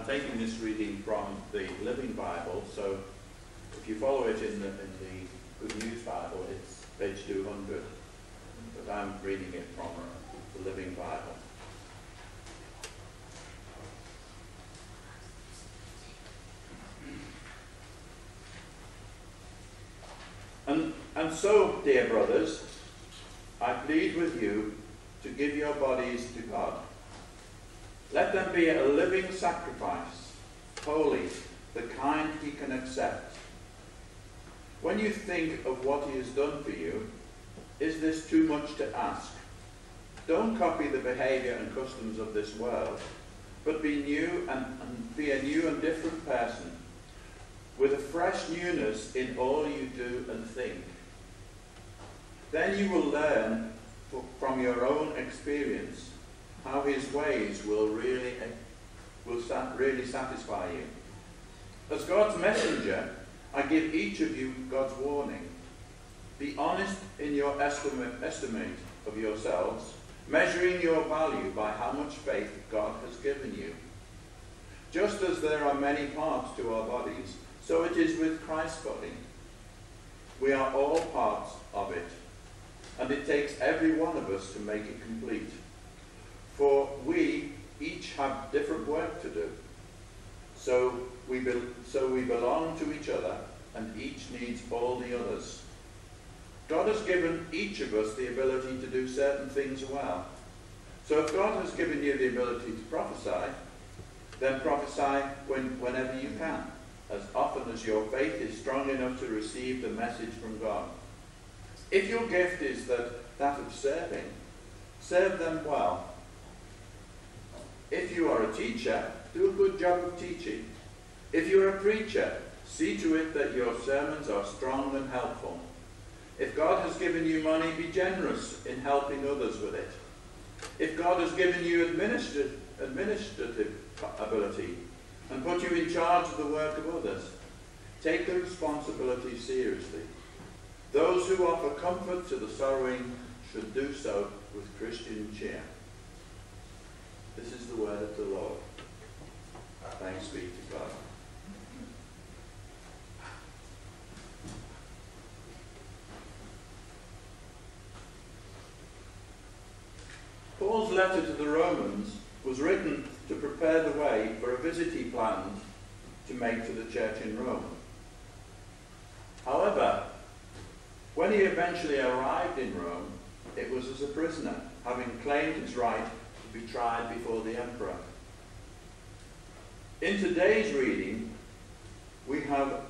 I'm taking this reading from the Living Bible, so if you follow it in the Good News Bible, it's page 200, but I'm reading it from the Living Bible. And so, dear brothers, I plead with you to give your bodies to God. Let them be a living sacrifice, holy, the kind he can accept. When you think of what he has done for you, is this too much to ask? Don't copy the behavior and customs of this world, but be new and be a new and different person, with a fresh newness in all you do and think. Then you will learn from your own experience how his ways will really satisfy you. As God's messenger, I give each of you God's warning. Be honest in your estimate of yourselves, measuring your value by how much faith God has given you. Just as there are many parts to our bodies, so it is with Christ's body. We are all parts of it, and it takes every one of us to make it complete. For we each have different work to do. So we belong to each other, and each needs all the others. God has given each of us the ability to do certain things well. So if God has given you the ability to prophesy, then prophesy whenever you can, as often as your faith is strong enough to receive the message from God. If your gift is that of serving, serve them well. If you are a teacher, do a good job of teaching. If you are a preacher, see to it that your sermons are strong and helpful. If God has given you money, be generous in helping others with it. If God has given you administrative ability and put you in charge of the work of others, take the responsibility seriously. Those who offer comfort to the sorrowing should do so with Christian cheer. This is the word of the Lord. Thanks be to God. Paul's letter to the Romans was written to prepare the way for a visit he planned to make to the church in Rome. However, when he eventually arrived in Rome, it was as a prisoner, having claimed his right to be tried before the emperor. In today's reading, we have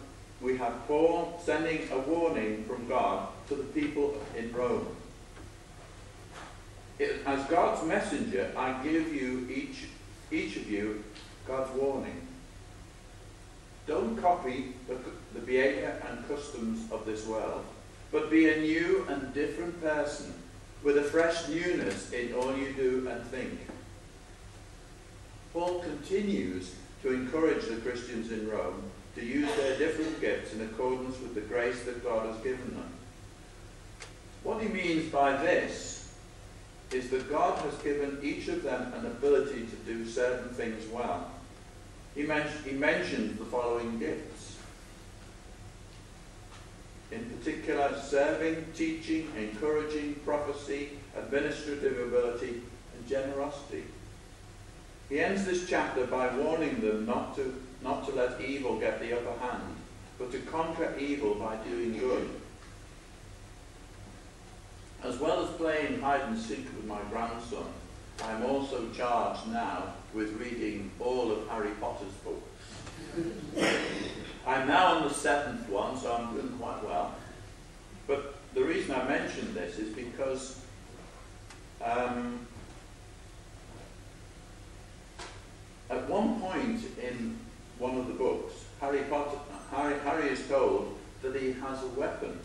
Paul sending a warning from God to the people in Rome. As God's messenger, I give you each of you God's warning. Don't copy the behavior and customs of this world, but be a new and different person with a fresh newness in all you do and think. Paul continues to encourage the Christians in Rome to use their different gifts in accordance with the grace that God has given them. What he means by this is that God has given each of them an ability to do certain things well. He mentioned the following gifts. In particular, serving, teaching, encouraging, prophecy, administrative ability, and generosity. He ends this chapter by warning them not to let evil get the upper hand, but to conquer evil by doing good. As well as playing hide and seek with my grandson, I am also charged now with reading all of Harry Potter's books. I'm now on the 7th one, so I'm doing quite well. But the reason I mention this is because at one point in one of the books, Harry is told that he has a weapon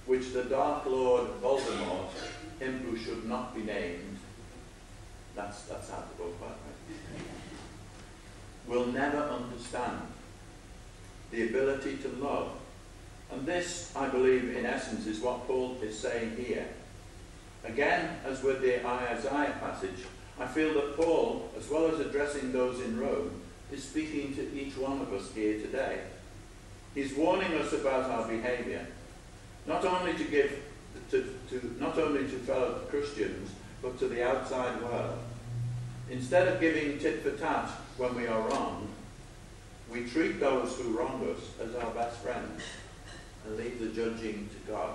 which the Dark Lord Voldemort, him who should not be named, that's out the book, by the way, will never understand. The ability to love. And this, I believe, in essence, is what Paul is saying here. Again, as with the Isaiah passage, I feel that Paul, as well as addressing those in Rome, is speaking to each one of us here today. He's warning us about our behaviour, not only to fellow Christians, but to the outside world. Instead of giving tit for tat when we are wronged, we treat those who wrong us as our best friends and leave the judging to God.